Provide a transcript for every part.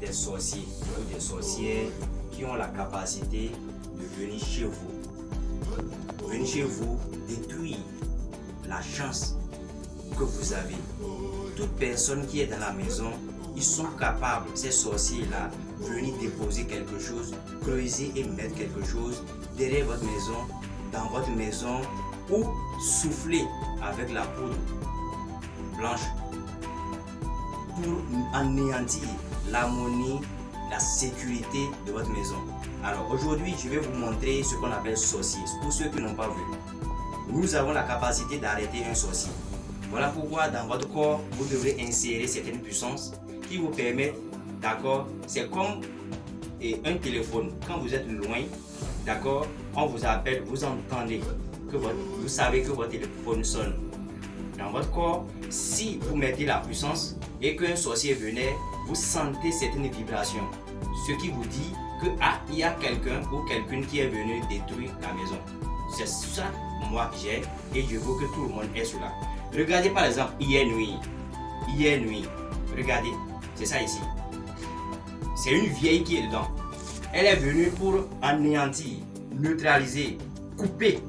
des sorciers ou des sorcières qui ont la capacité de venir chez vous. Venir chez vous détruire la chance que vous avez. Toute personne qui est dans la maison, ils sont capables, ces sorciers-là, de venir déposer quelque chose, creuser et mettre quelque chose derrière votre maison, dans votre maison, ou souffler avec la poudre blanche pour anéantir l'harmonie, la sécurité de votre maison. Alors aujourd'hui, je vais vous montrer ce qu'on appelle sorcier. Pour ceux qui n'ont pas vu, nous avons la capacité d'arrêter un sorcier. Voilà pourquoi dans votre corps, vous devrez insérer certaines puissances qui vous permettent, d'accord, c'est comme un téléphone. Quand vous êtes loin, d'accord, on vous appelle, vous entendez, vous savez que votre téléphone sonne. Dans votre corps, si vous mettez la puissance et qu'un sorcier venait, vous sentez certaines vibrations. Ce qui vous dit que il y a quelqu'un ou quelqu'une qui est venu détruire la maison. C'est ça moi j'ai et je veux que tout le monde ait cela. Regardez par exemple hier nuit, regardez, c'est ça ici. C'est une vieille qui est dedans. Elle est venue pour anéantir, neutraliser, couper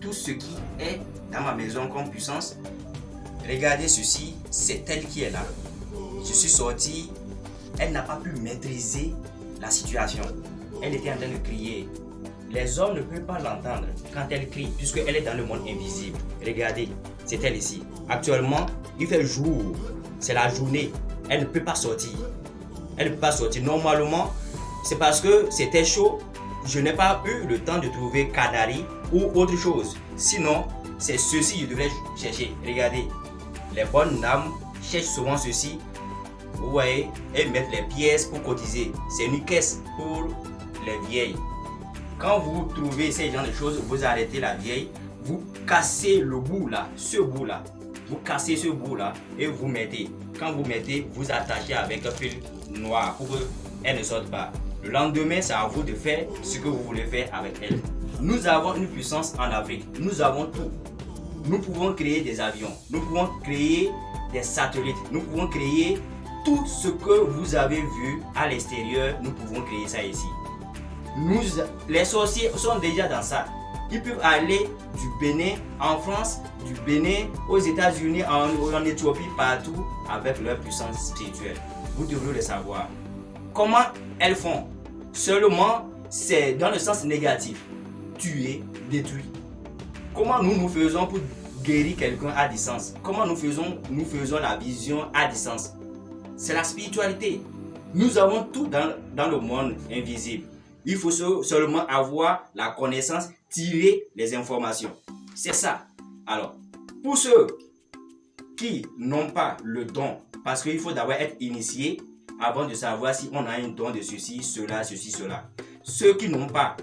tout ce qui est dans ma maison comme puissance. Regardez ceci, c'est elle qui est là. Je suis sorti, elle n'a pas pu maîtriser la situation. Elle était en train de crier. Les hommes ne peuvent pas l'entendre quand elle crie, puisqu'elle est dans le monde invisible. Regardez, c'est elle ici. Actuellement, il fait jour, c'est la journée. Elle ne peut pas sortir. Elle ne peut pas sortir. Normalement, c'est parce que c'était chaud. Je n'ai pas eu le temps de trouver Kadari ou autre chose. Sinon, c'est ceci que je devrais chercher. Regardez, les bonnes âmes cherchent souvent ceci. Vous voyez, elles mettent les pièces pour cotiser. C'est une caisse pour les vieilles. Quand vous trouvez ces genres de choses, vous arrêtez la vieille, vous cassez le bout là, ce bout là. Vous cassez ce bout là et vous mettez. Quand vous mettez, vous attachez avec un fil noir pour qu'elle ne sorte pas. Le lendemain, c'est à vous de faire ce que vous voulez faire avec elle. Nous avons une puissance en Afrique. Nous avons tout. Nous pouvons créer des avions. Nous pouvons créer des satellites. Nous pouvons créer tout ce que vous avez vu à l'extérieur. Nous pouvons créer ça ici. Les sorciers sont déjà dans ça. Ils peuvent aller du Bénin en France, du Bénin aux États-Unis, en Éthiopie, partout avec leur puissance spirituelle. Vous devrez le savoir. Comment elles font? Seulement, c'est dans le sens négatif. Tuer, détruire. Comment nous faisons pour guérir quelqu'un à distance? Comment nous faisons la vision à distance? C'est la spiritualité. Nous avons tout dans le monde invisible. Il faut seulement avoir la connaissance, tirer les informations. C'est ça. Alors, pour ceux qui n'ont pas le don, parce qu'il faut d'abord être initié avant de savoir si on a un don de ceci, cela. Ceux qui n'ont pas,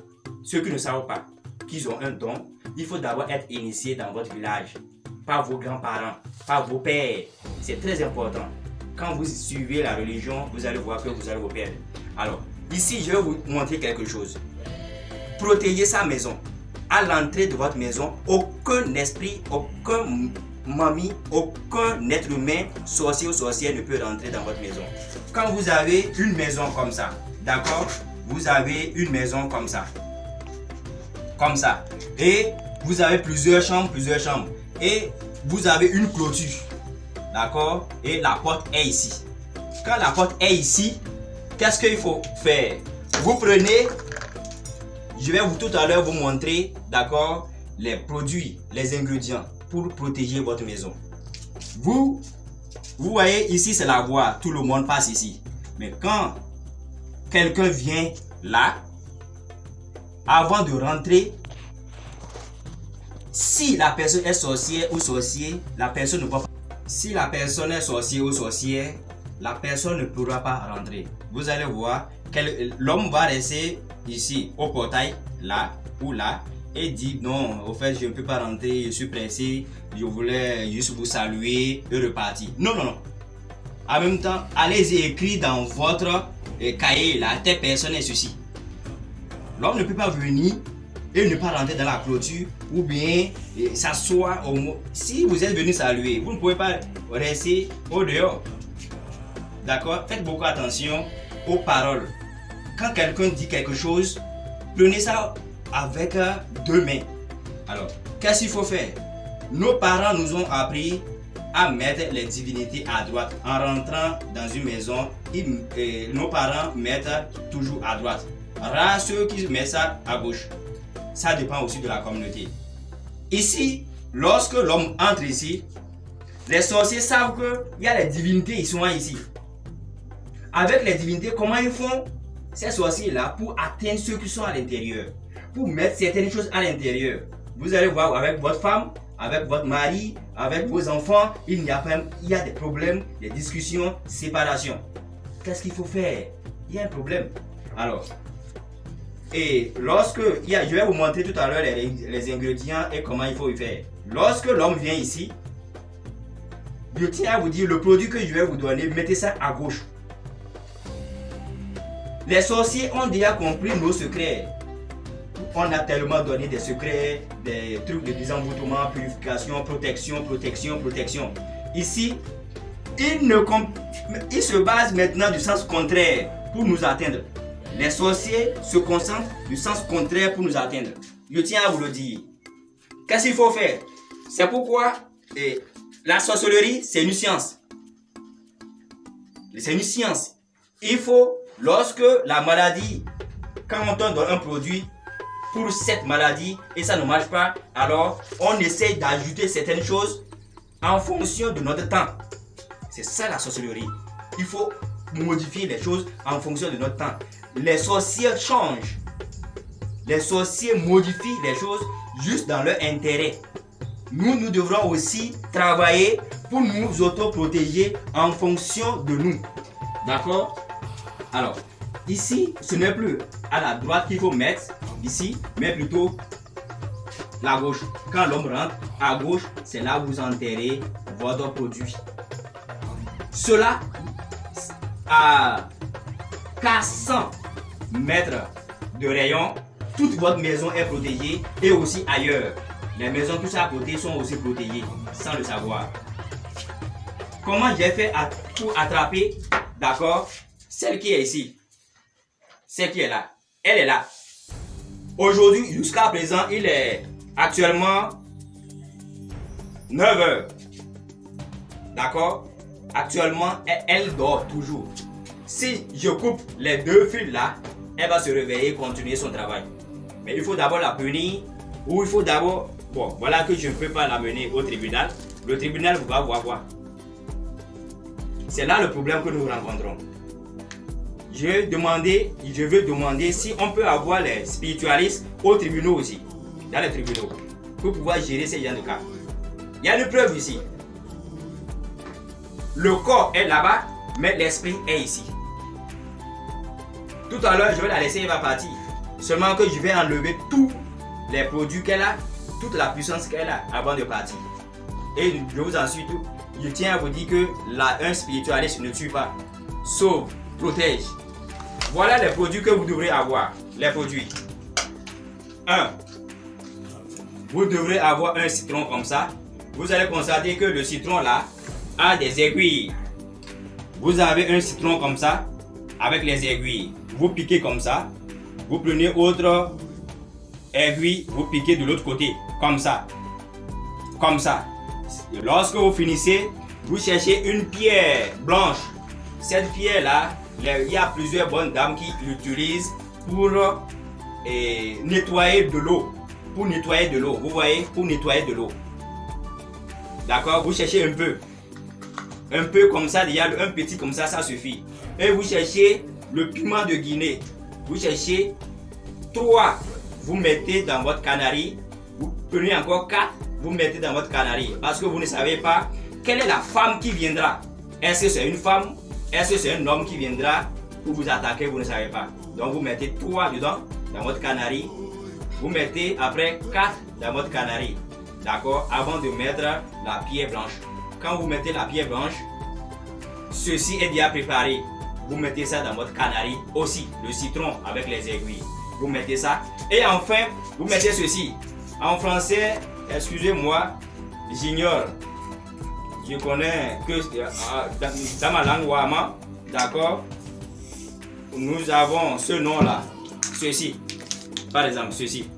ceux qui ne savent pas qu'ils ont un don, il faut d'abord être initié dans votre village, par vos grands-parents, par vos pères. C'est très important. Quand vous suivez la religion, vous allez voir que vous allez vous perdre. Alors, ici, je vais vous montrer quelque chose. Protégez sa maison. À l'entrée de votre maison, aucun esprit, aucun mamie, aucun être humain, sorcier ou sorcière ne peut rentrer dans votre maison. Quand vous avez une maison comme ça, d'accord? Vous avez une maison comme ça. Comme ça. Et vous avez plusieurs chambres. Et vous avez une clôture. D'accord? Et la porte est ici. Quand la porte est ici, qu'est-ce qu'il faut faire? Vous prenez, je vais tout à l'heure vous montrer, d'accord, les produits, les ingrédients pour protéger votre maison. Vous voyez ici, c'est la voie, tout le monde passe ici. Mais quand quelqu'un vient là, avant de rentrer, si la personne est sorcière ou sorcier, la personne ne va pas. Si la personne est sorcier ou sorcière, la personne ne pourra pas rentrer. Vous allez voir, l'homme va rester ici au portail, là ou là, et dit non, au fait je ne peux pas rentrer, je suis pressé, je voulais juste vous saluer et repartir. Non. En même temps, allez-y écrire dans votre cahier là, telle personne est ceci. L'homme ne peut pas venir et ne pas rentrer dans la clôture ou bien s'asseoir au mot. Si vous êtes venu saluer, vous ne pouvez pas rester au dehors. D'accord? Faites beaucoup attention aux paroles. Quand quelqu'un dit quelque chose, prenez ça avec 2 mains. Alors, qu'est-ce qu'il faut faire? Nos parents nous ont appris à mettre les divinités à droite. En rentrant dans une maison, nos parents mettent toujours à droite. Rares ceux qui mettent ça à gauche. Ça dépend aussi de la communauté. Ici, lorsque l'homme entre ici, les sorciers savent qu'il y a les divinités, ils sont ici. Avec les divinités, comment ils font ces sorciers-là pour atteindre ceux qui sont à l'intérieur, pour mettre certaines choses à l'intérieur? Vous allez voir avec votre femme, avec votre mari, avec vos enfants, il y a des problèmes, des discussions, séparation. Qu'est-ce qu'il faut faire? Il y a un problème. Alors, et lorsque, je vais vous montrer tout à l'heure les ingrédients et comment il faut y faire. Lorsque l'homme vient ici, je tiens à vous dire, le produit que je vais vous donner, mettez ça à gauche. Les sorciers ont déjà compris nos secrets. On a tellement donné des secrets, des trucs de désenvoûtement, purification, protection. Ici, ils se basent maintenant du sens contraire pour nous atteindre. Les sorciers se concentrent du sens contraire pour nous atteindre. Je tiens à vous le dire. Qu'est-ce qu'il faut faire? C'est pourquoi la sorcellerie, c'est une science. C'est une science. Il faut, lorsque la maladie, quand on donne un produit pour cette maladie et ça ne marche pas, alors on essaie d'ajouter certaines choses en fonction de notre temps. C'est ça la sorcellerie. Il faut modifier les choses en fonction de notre temps. Les sorciers changent. Les sorciers modifient les choses juste dans leur intérêt. Nous devrons aussi travailler pour nous autoprotéger en fonction de nous. D'accord? Alors, ici, ce n'est plus à la droite qu'il faut mettre, ici, mais plutôt la gauche. Quand l'homme rentre, à gauche, c'est là où vous enterrez votre produit. Cela, à 400 mètres de rayon, toute votre maison est protégée et aussi ailleurs. Les maisons tous à côté sont aussi protégées sans le savoir. Comment j'ai fait pour attraper, d'accord, celle qui est ici, celle qui est là, elle est là. Aujourd'hui, jusqu'à présent, il est actuellement 9 heures. D'accord? Actuellement, elle dort toujours. Si je coupe les 2 fils là, elle va se réveiller et continuer son travail. Mais il faut d'abord la punir, ou il faut d'abord... Bon, voilà que je ne peux pas l'amener au tribunal. Le tribunal va voir. C'est là le problème que nous rencontrons. Je veux demander si on peut avoir les spiritualistes aux tribunaux aussi, dans les tribunaux, pour pouvoir gérer ces genres de cas. Il y a une preuve ici. Le corps est là-bas, mais l'esprit est ici. Tout à l'heure, je vais la laisser, elle va partir. Seulement que je vais enlever tous les produits qu'elle a, toute la puissance qu'elle a avant de partir. Et je vous en suis tout. Je tiens à vous dire que un spiritualiste ne tue pas, sauve, protège. Voilà les produits que vous devrez avoir. Les produits. 1. Vous devrez avoir un citron comme ça. Vous allez constater que le citron là a des aiguilles. Vous avez un citron comme ça avec les aiguilles. Vous piquez comme ça. Vous prenez autre aiguille, vous piquez de l'autre côté. Comme ça. Comme ça. Lorsque vous finissez, vous cherchez une pierre blanche. Cette pierre là, il y a plusieurs bonnes dames qui l'utilisent pour nettoyer de l'eau. Pour nettoyer de l'eau. Vous voyez, pour nettoyer de l'eau. D'accord? Vous cherchez un peu. Un peu comme ça, déjà un petit comme ça suffit. Et vous cherchez le piment de Guinée. Vous cherchez 3. Vous mettez dans votre canari. Vous prenez encore 4. Vous mettez dans votre canari. Parce que vous ne savez pas quelle est la femme qui viendra. Est-ce que c'est une femme? Est-ce que c'est un homme qui viendra pour vous attaquer? Vous ne savez pas. Donc vous mettez 3 dedans, dans votre canari. Vous mettez après 4 dans votre canari. D'accord? Avant de mettre la pierre blanche. Quand vous mettez la pierre blanche, ceci est déjà préparé. Vous mettez ça dans votre canari aussi. Le citron avec les aiguilles. Vous mettez ça. Et enfin, vous mettez ceci. En français, excusez-moi, j'ignore. Je connais que dans ma langue wama, d'accord? nous avons ce nom-là, ceci, par exemple, ceci.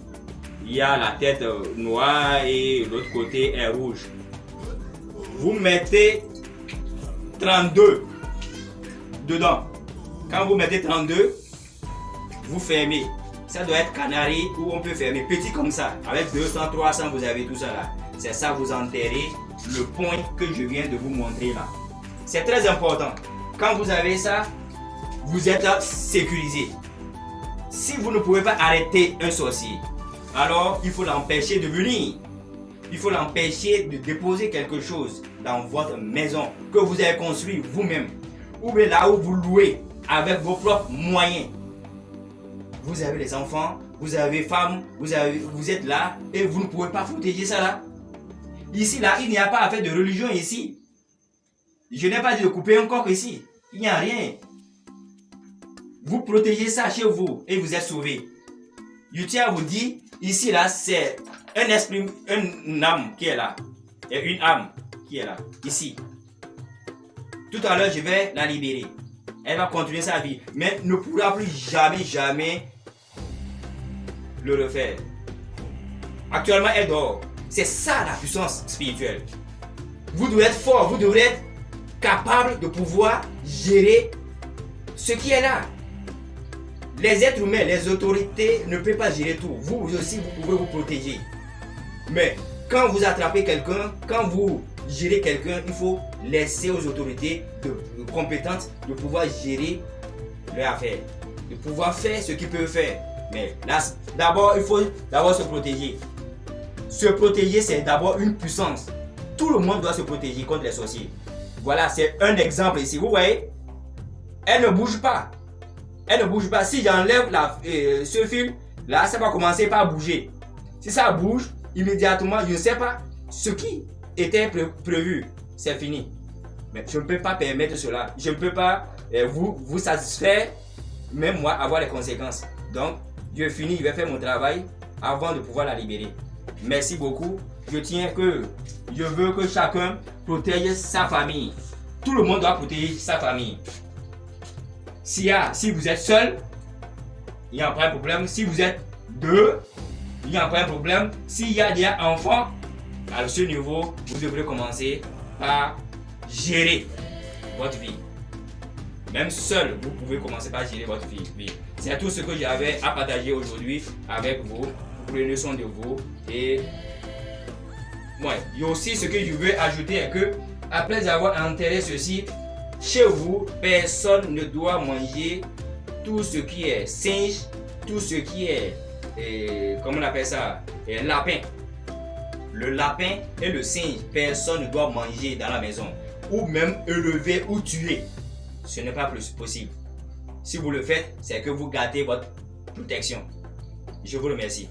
Il y a la tête noire et l'autre côté est rouge. Vous mettez 32 dedans. Quand vous mettez 32, vous fermez. Ça doit être canari ou on peut fermer petit comme ça. Avec 200, 300, vous avez tout ça là. C'est ça, vous enterrez le point que je viens de vous montrer là. C'est très important. Quand vous avez ça, vous êtes sécurisé. Si vous ne pouvez pas arrêter un sorcier, alors il faut l'empêcher de venir. Il faut l'empêcher de déposer quelque chose dans votre maison que vous avez construit vous-même. Ou bien là où vous louez avec vos propres moyens. Vous avez les enfants, vous avez femmes, vous êtes là et vous ne pouvez pas protéger ça là. Ici là, il n'y a pas affaire de religion ici. Je n'ai pas dit de couper un coq ici. Il n'y a rien. Vous protégez ça chez vous et vous êtes sauvés. Je tiens à vous dire, ici là, c'est un esprit, une âme qui est là. Et une âme qui est là, ici. Tout à l'heure, je vais la libérer. Elle va continuer sa vie, mais ne pourra plus jamais le refaire. Actuellement, elle dort. C'est ça la puissance spirituelle. Vous devez être fort, vous devrez être capable de pouvoir gérer ce qui est là. Les êtres humains, les autorités ne peuvent pas gérer tout. Vous aussi, vous pouvez vous protéger. Mais quand vous attrapez quelqu'un, quand vous gérez quelqu'un, il faut laisser aux autorités compétentes de pouvoir gérer leurs affaires, de pouvoir faire ce qu'ils peuvent faire. Mais là, d'abord, il faut d'abord se protéger. Se protéger, c'est d'abord une puissance. Tout le monde doit se protéger contre les sorciers. Voilà, c'est un exemple ici. Vous voyez, elle ne bouge pas. Elle ne bouge pas. Si j'enlève ce fil, là, ça va commencer par bouger. Si ça bouge, immédiatement, je ne sais pas ce qui était prévu. C'est fini. Mais je ne peux pas permettre cela. Je ne peux pas vous satisfaire, même moi, avoir les conséquences. Donc, je finis, je vais faire mon travail avant de pouvoir la libérer. Merci beaucoup. Je veux que chacun protège sa famille. Tout le monde doit protéger sa famille. Si vous êtes seul, il n'y a pas de problème. Si vous êtes deux, il n'y a pas de problème. S'il y a des enfants, à ce niveau, vous devrez commencer par gérer votre vie. Même seul, vous pouvez commencer par gérer votre vie. C'est tout ce que j'avais à partager aujourd'hui avec vous. Prenez soin de vous. Et ouais, il y a aussi ce que je veux ajouter est que après avoir enterré ceci, chez vous, personne ne doit manger tout ce qui est singe, tout ce qui est, comment on appelle ça, lapin. Le lapin et le singe, personne ne doit manger dans la maison. Ou même élever ou tuer. Ce n'est pas plus possible. Si vous le faites, c'est que vous gâtez votre protection. Je vous remercie.